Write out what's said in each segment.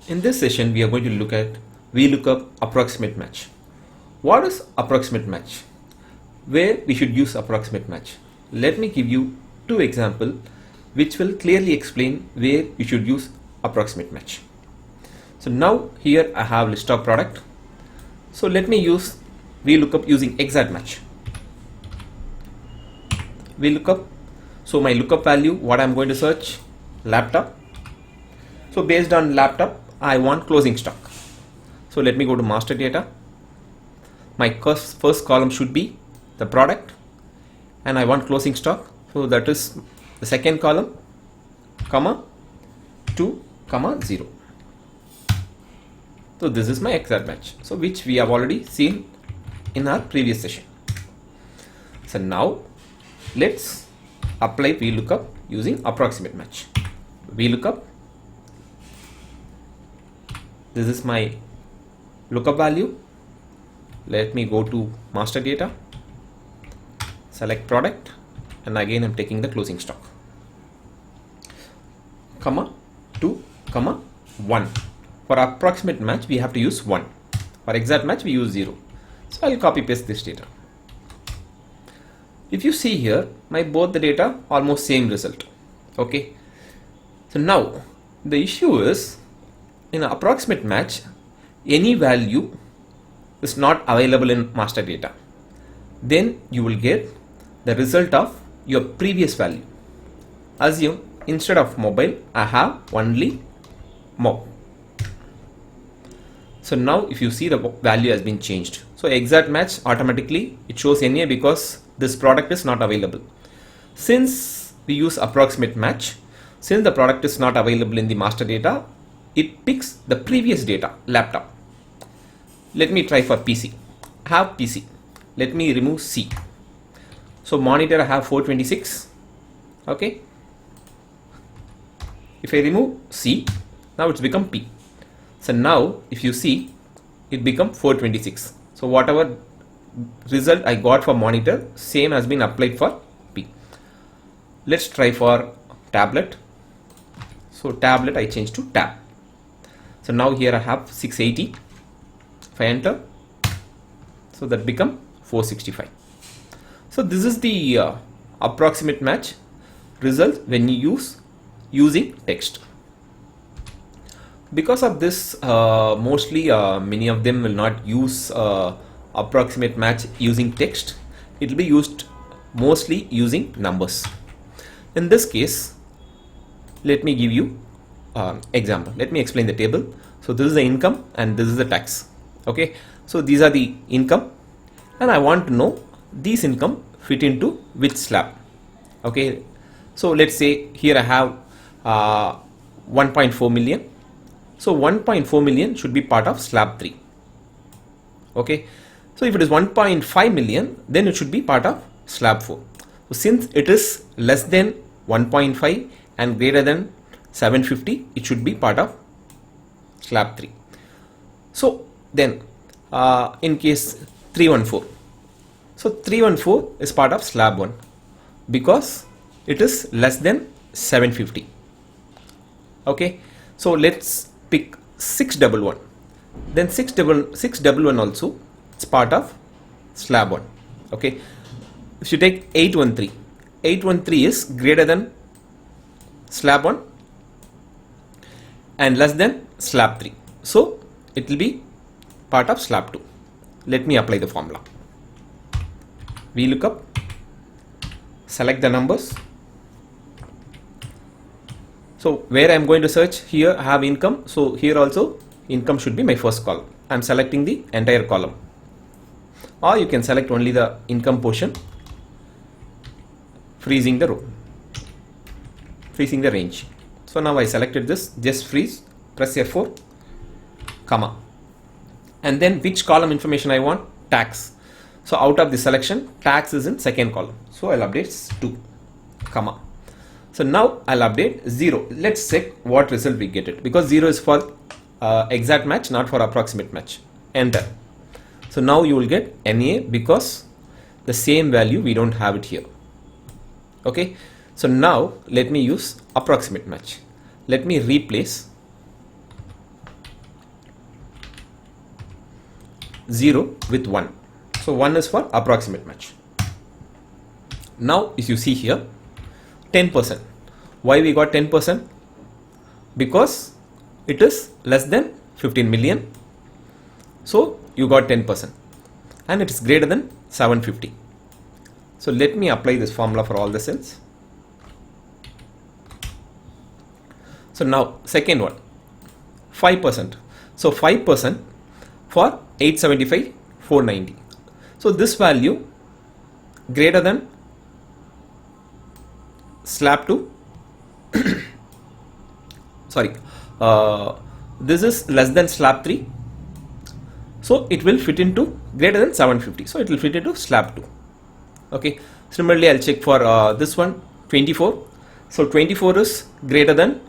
In this session, we are going to look at VLOOKUP approximate match. What is approximate match? Where we should use approximate match? Let me give you two examples which will clearly explain where you should use approximate match. So now here I have list of product. So let me use VLOOKUP using exact match. VLOOKUP. So my lookup value, what I'm going to search? Laptop. So based on laptop, I want closing stock. So let me go to master data. My first column should be the product and I want closing stock. So that is the second column, comma 2, comma 0. So this is my exact match. So which we have already seen in our previous session. So now let's apply VLOOKUP using approximate match. VLOOKUP. This is my lookup value. Let me go to master data, select product, and again I'm taking the closing stock. Comma 2, comma 1. For approximate match, we have to use 1. For exact match, we use 0. So I'll copy paste this data. If you see here, my both the data almost same result. Okay. So now the issue is, in an approximate match, any value is not available in master data. Then you will get the result of your previous value. Assume instead of mobile, I have only mob. So now if you see, the value has been changed. So exact match automatically it shows NA because this product is not available. Since we use approximate match, since the product is not available in the master data, it picks the previous data, laptop. Let me try for PC. I have PC. Let me remove C. So monitor I have 426. Okay. If I remove C, now it's become P. So now if you see, it become 426. So whatever result I got for monitor, same has been applied for P. Let's try for tablet. So tablet I change to tab. So now here I have 680. If I enter, so that become 465. So this is the approximate match result when you using text. Because of this, mostly many of them will not use approximate match using text. It will be used mostly using numbers. In this case, let me give you example. Let me explain the table. So this is the income and this is the tax. Okay, so these are the income and I want to know these income fit into which slab. Okay, so let's say here I have 1.4 million. So 1.4 million should be part of slab 3. Okay, so if it is 1.5 million, then it should be part of slab 4. So since it is less than 1.5 and greater than 750, it should be part of slab 3. So then in case 314, so 314 is part of slab 1 because it is less than 750. Okay, so let's pick 611. Then 611 also it's part of slab 1. Okay, if you take 813, 813 is greater than slab 1 and less than slab 3. So it will be part of slab 2. Let me apply the formula. VLOOKUP, select the numbers. So where I am going to search, here I have income. So here also income should be my first column. I am selecting the entire column. Or you can select only the income portion, freezing the row, freezing the range. So now I selected this, just freeze, press F4, comma. And then which column information I want? Tax. So out of the selection, tax is in second column. So I'll update 2, comma. So now I'll update 0. Let's check what result we get it, because 0 is for exact match, not for approximate match. Enter. So now you will get NA because the same value we don't have it here. Okay. So now let me use approximate match. Let me replace 0 with 1. So 1 is for approximate match. Now if you see here 10%. Why we got 10%? Because it is less than 15 million. So you got 10% and it is greater than 750. So let me apply this formula for all the cells. So now second one, 5%. So 5% for 875, 490. So this value greater than slab 2. Sorry, this is less than slab 3. So it will fit into greater than 750. So it will fit into slab 2. Okay. Similarly, I'll check for this one, 24. So 24 is greater than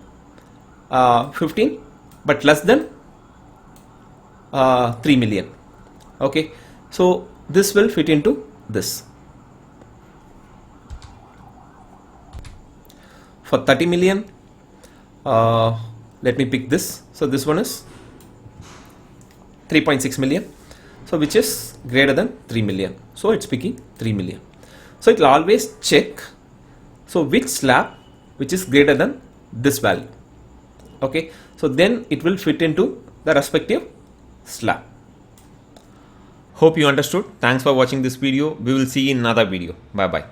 15 but less than 3 million. Okay. So this will fit into this. For 30 million, let me pick this. So this one is 3.6 million. So which is greater than 3 million. So it's picking 3 million. So it will always check. So which slab which is greater than this value. Okay. So then it will fit into the respective slab. Hope you understood. Thanks for watching this video. We will see you in another video. Bye bye.